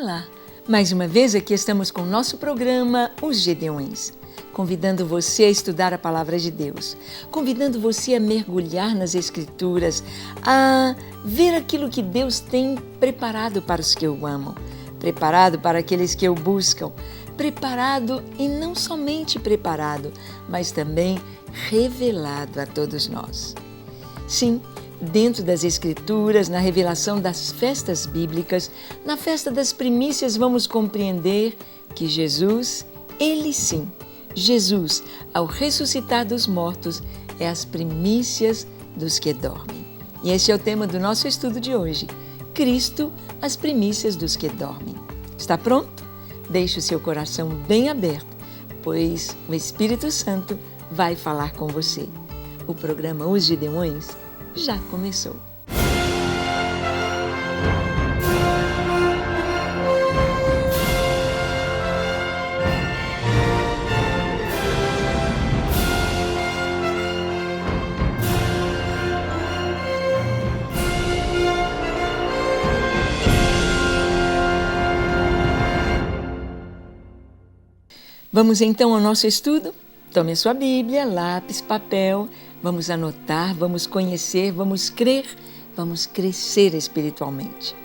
Olá! Mais uma vez aqui estamos com o nosso programa Os Gedeões, convidando você a estudar a Palavra de Deus, convidando você a mergulhar nas Escrituras, a ver aquilo que Deus tem preparado para os que o amam, preparado para aqueles que o buscam, preparado e não somente preparado, mas também revelado a todos nós. Sim, dentro das Escrituras, na revelação das festas bíblicas, na festa das primícias, vamos compreender que Jesus, Ele sim, Jesus, ao ressuscitar dos mortos, é as primícias dos que dormem. E esse é o tema do nosso estudo de hoje. Cristo, as primícias dos que dormem. Está pronto? Deixe o seu coração bem aberto, pois o Espírito Santo vai falar com você. O programa Os Gedeões já começou. Vamos então ao nosso estudo? Tome a sua Bíblia, lápis, papel, vamos anotar, vamos conhecer, vamos crer, vamos crescer espiritualmente.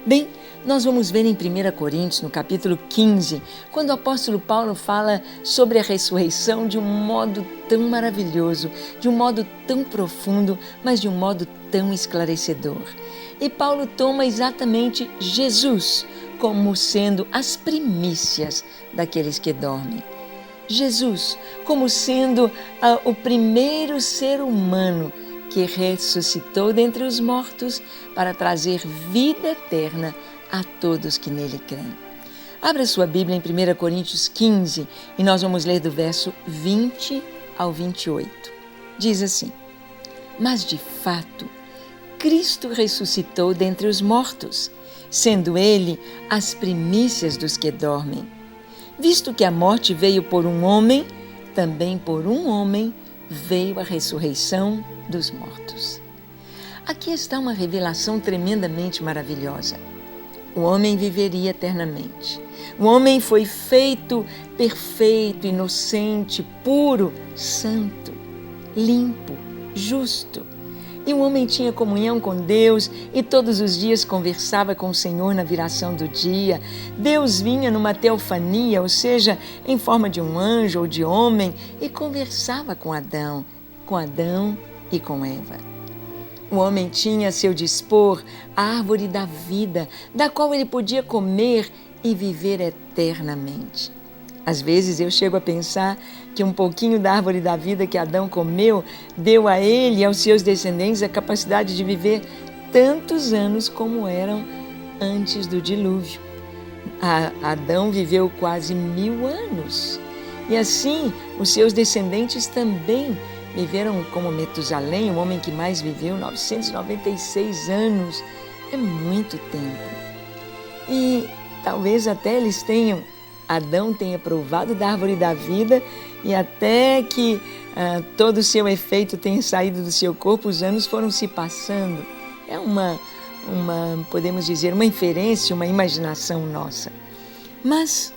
Bem, nós vamos ver em 1 Coríntios, no capítulo 15, quando o apóstolo Paulo fala sobre a ressurreição de um modo tão maravilhoso, de um modo tão profundo, mas de um modo tão esclarecedor. E Paulo toma exatamente Jesus como sendo as primícias daqueles que dormem. Jesus como sendo o primeiro ser humano que ressuscitou dentre os mortos para trazer vida eterna a todos que nele creem. Abra sua Bíblia em 1 Coríntios 15 e nós vamos ler do verso 20 ao 28. Diz assim: Mas de fato, Cristo ressuscitou dentre os mortos, sendo Ele as primícias dos que dormem. Visto que a morte veio por um homem, também por um homem veio a ressurreição dos mortos. Aqui está uma revelação tremendamente maravilhosa. O homem viveria eternamente. O homem foi feito perfeito, inocente, puro, santo, limpo, justo. E o homem tinha comunhão com Deus e todos os dias conversava com o Senhor na viração do dia. Deus vinha numa teofania, ou seja, em forma de um anjo ou de homem, e conversava com Adão e com Eva. O homem tinha a seu dispor a árvore da vida, da qual ele podia comer e viver eternamente. Às vezes eu chego a pensar que um pouquinho da árvore da vida que Adão comeu deu a ele e aos seus descendentes a capacidade de viver tantos anos como eram antes do dilúvio. Adão viveu quase 1000 anos e assim os seus descendentes também viveram como Metusalém, o homem que mais viveu, 996 anos. É muito tempo. E talvez até Adão tenha provado da árvore da vida e até que todo o seu efeito tenha saído do seu corpo, os anos foram se passando. É podemos dizer, uma inferência, uma imaginação nossa. Mas,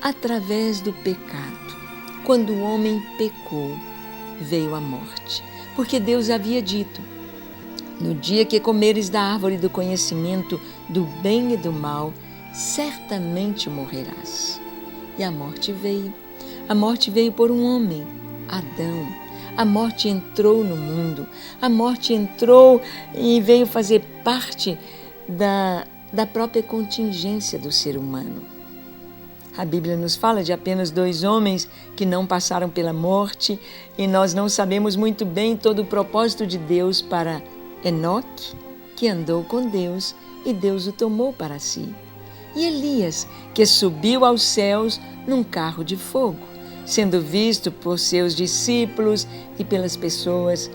através do pecado, quando o homem pecou, veio a morte. Porque Deus havia dito: no dia que comeres da árvore do conhecimento do bem e do mal, certamente morrerás. E a morte veio. A morte veio por um homem, Adão. A morte entrou no mundo. A morte entrou e veio fazer parte da própria contingência do ser humano. A Bíblia nos fala de apenas 2 homens que não passaram pela morte e nós não sabemos muito bem todo o propósito de Deus para Enoque, que andou com Deus e Deus o tomou para si. E Elias, que subiu aos céus num carro de fogo, sendo visto por seus discípulos e pelas pessoas,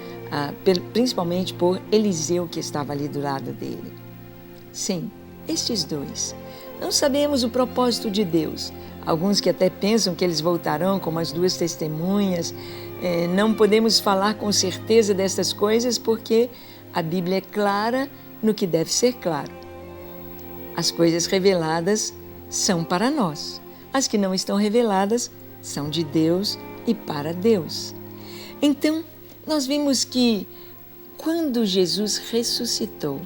principalmente por Eliseu, que estava ali do lado dele. Sim, estes 2. Não sabemos o propósito de Deus. Alguns que até pensam que eles voltarão como as 2 testemunhas. Não podemos falar com certeza dessas coisas porque a Bíblia é clara no que deve ser claro. As coisas reveladas são para nós. As que não estão reveladas são de Deus e para Deus. Então, nós vimos que quando Jesus ressuscitou,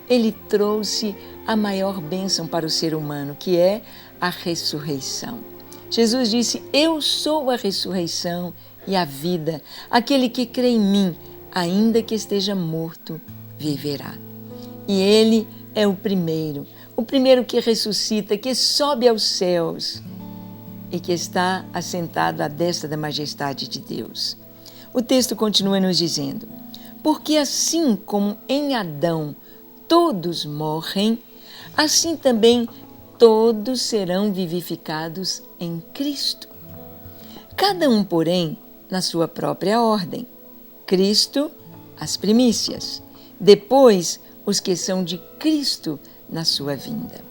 Ele trouxe a maior bênção para o ser humano, que é a ressurreição. Jesus disse: eu sou a ressurreição e a vida. Aquele que crê em mim, ainda que esteja morto, viverá. E Ele é o primeiro que ressuscita, que sobe aos céus e que está assentado à destra da majestade de Deus. O texto continua nos dizendo: porque assim como em Adão todos morrem, assim também todos serão vivificados em Cristo. Cada um, porém, na sua própria ordem. Cristo, as primícias. Depois, os que são de Cristo na sua vinda.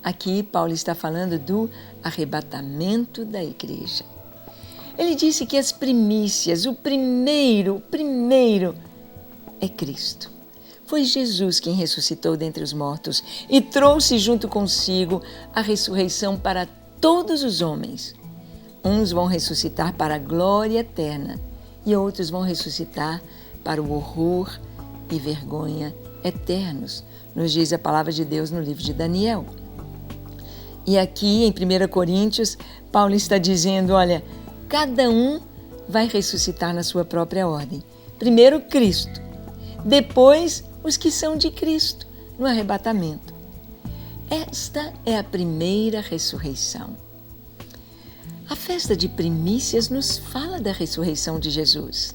Aqui, Paulo está falando do arrebatamento da igreja. Ele disse que as primícias, o primeiro é Cristo. Foi Jesus quem ressuscitou dentre os mortos e trouxe junto consigo a ressurreição para todos os homens. Uns vão ressuscitar para a glória eterna e outros vão ressuscitar para o horror e vergonha eternos, nos diz a palavra de Deus no livro de Daniel. E aqui em 1 Coríntios, Paulo está dizendo, olha, cada um vai ressuscitar na sua própria ordem. Primeiro Cristo, depois os que são de Cristo, no arrebatamento. Esta é a primeira ressurreição. A festa de primícias nos fala da ressurreição de Jesus.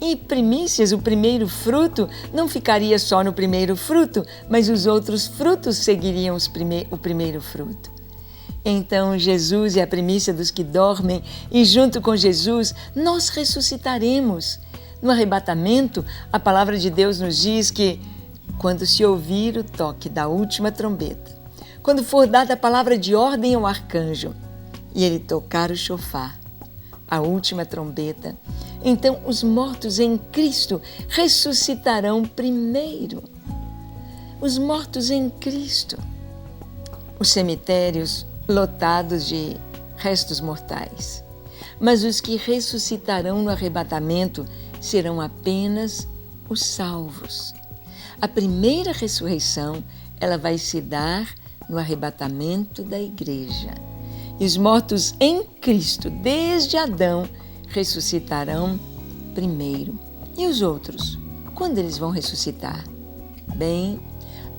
E primícias, o primeiro fruto, não ficaria só no primeiro fruto, mas os outros frutos seguiriam o primeiro fruto. Então, Jesus é a primícia dos que dormem e junto com Jesus nós ressuscitaremos. No arrebatamento, a palavra de Deus nos diz que quando se ouvir o toque da última trombeta, quando for dada a palavra de ordem ao arcanjo e ele tocar o chofar, a última trombeta, então os mortos em Cristo ressuscitarão primeiro. Os mortos em Cristo. Os cemitérios lotados de restos mortais. Mas os que ressuscitarão no arrebatamento serão apenas os salvos. A primeira ressurreição, ela vai se dar no arrebatamento da igreja. E os mortos em Cristo, desde Adão, ressuscitarão primeiro. E os outros? Quando eles vão ressuscitar? Bem,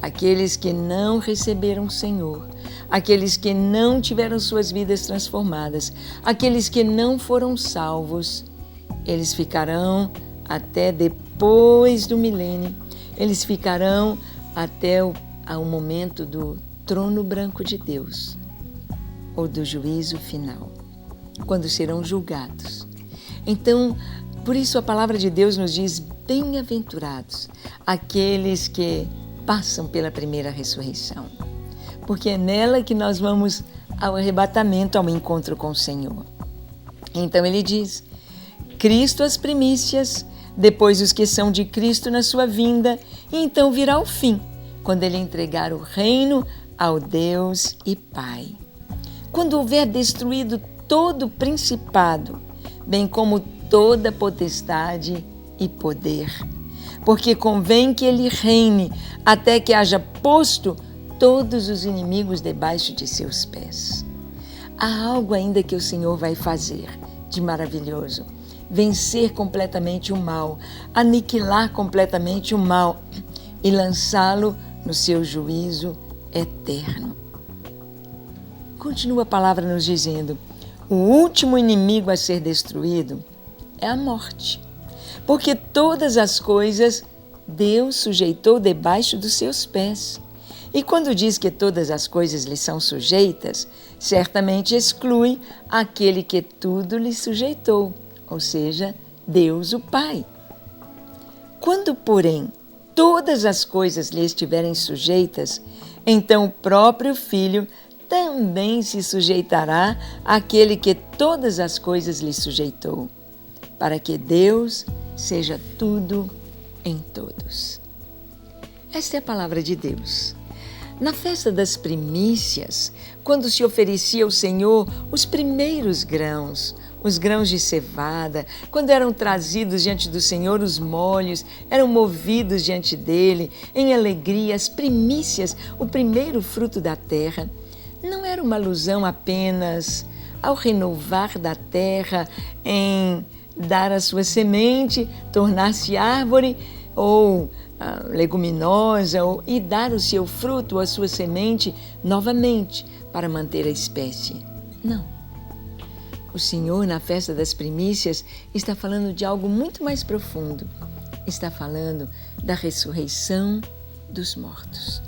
aqueles que não receberam o Senhor, aqueles que não tiveram suas vidas transformadas, aqueles que não foram salvos, eles ficarão até depois do milênio, eles ficarão até o momento do trono branco de Deus, ou do juízo final, quando serão julgados. Então, por isso a palavra de Deus nos diz, bem-aventurados aqueles que passam pela primeira ressurreição, porque é nela que nós vamos ao arrebatamento, ao encontro com o Senhor. Então ele diz, Cristo as primícias, depois os que são de Cristo na sua vinda, e então virá o fim, quando ele entregar o reino ao Deus e Pai. Quando houver destruído todo o principado, bem como toda potestade e poder, porque convém que ele reine até que haja posto todos os inimigos debaixo de seus pés. Há algo ainda que o Senhor vai fazer de maravilhoso, vencer completamente o mal, aniquilar completamente o mal e lançá-lo no seu juízo eterno. Continua a palavra nos dizendo, o último inimigo a ser destruído é a morte, porque todas as coisas Deus sujeitou debaixo dos seus pés. E quando diz que todas as coisas lhe são sujeitas, certamente exclui aquele que tudo lhe sujeitou, ou seja, Deus o Pai. Quando, porém, todas as coisas lhe estiverem sujeitas, então o próprio Filho também se sujeitará àquele que todas as coisas lhe sujeitou, para que Deus seja tudo em todos. Esta é a palavra de Deus. Na festa das primícias, quando se oferecia ao Senhor os primeiros grãos, os grãos de cevada, quando eram trazidos diante do Senhor os molhos, eram movidos diante dele, em alegria, as primícias, o primeiro fruto da terra, não era uma alusão apenas ao renovar da terra, em dar a sua semente, tornar-se árvore ou leguminosa e dar o seu fruto ou a sua semente novamente para manter a espécie. Não. O Senhor, na festa das primícias, está falando de algo muito mais profundo. Está falando da ressurreição dos mortos.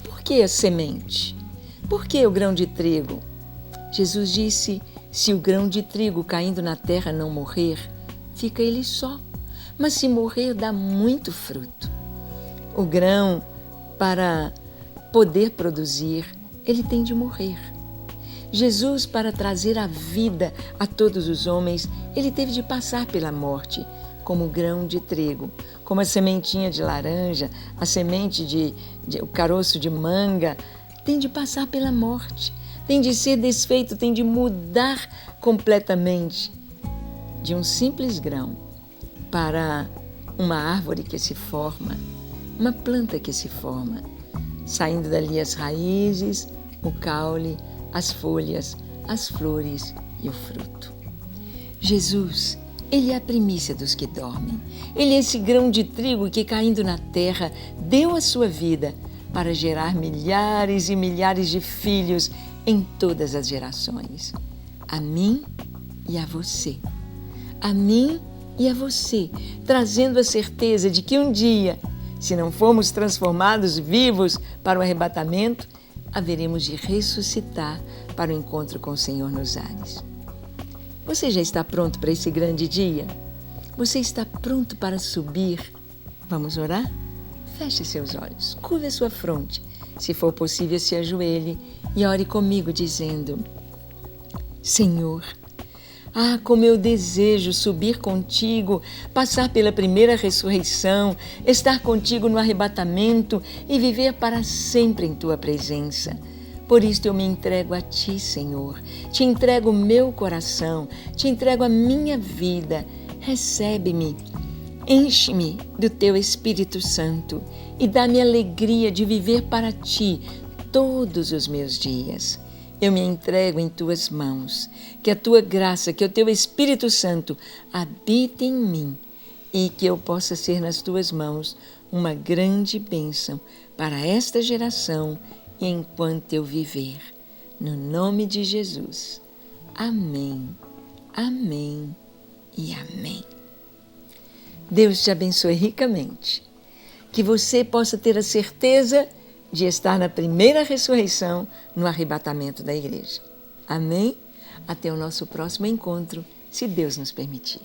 Por que a semente? Por que o grão de trigo? Jesus disse, se o grão de trigo caindo na terra não morrer, fica ele só, mas se morrer dá muito fruto. O grão, para poder produzir, ele tem de morrer. Jesus, para trazer a vida a todos os homens, ele teve de passar pela morte, como o grão de trigo, como a sementinha de laranja, a semente o caroço de manga, tem de passar pela morte, tem de ser desfeito, tem de mudar completamente de um simples grão para uma árvore que se forma, uma planta que se forma, saindo dali as raízes, o caule, as folhas, as flores e o fruto. Jesus, ele é a primícia dos que dormem. Ele é esse grão de trigo que, caindo na terra, deu a sua vida para gerar milhares e milhares de filhos em todas as gerações. A mim e a você. A mim e a você, trazendo a certeza de que um dia, se não formos transformados vivos para o arrebatamento, haveremos de ressuscitar para o encontro com o Senhor nos ares. Você já está pronto para esse grande dia? Você está pronto para subir? Vamos orar? Feche seus olhos, curve a sua fronte. Se for possível, se ajoelhe e ore comigo dizendo: Senhor, como eu desejo subir contigo, passar pela primeira ressurreição, estar contigo no arrebatamento e viver para sempre em tua presença. Por isto eu me entrego a ti, Senhor. Te entrego o meu coração, te entrego a minha vida. Recebe-me, enche-me do teu Espírito Santo e dá-me alegria de viver para ti todos os meus dias. Eu me entrego em tuas mãos, que a tua graça, que o teu Espírito Santo habite em mim e que eu possa ser nas tuas mãos uma grande bênção para esta geração e enquanto eu viver. No nome de Jesus. Amém, amém e amém. Deus te abençoe ricamente. Que você possa ter a certeza de estar na primeira ressurreição, no arrebatamento da igreja. Amém? Até o nosso próximo encontro, se Deus nos permitir.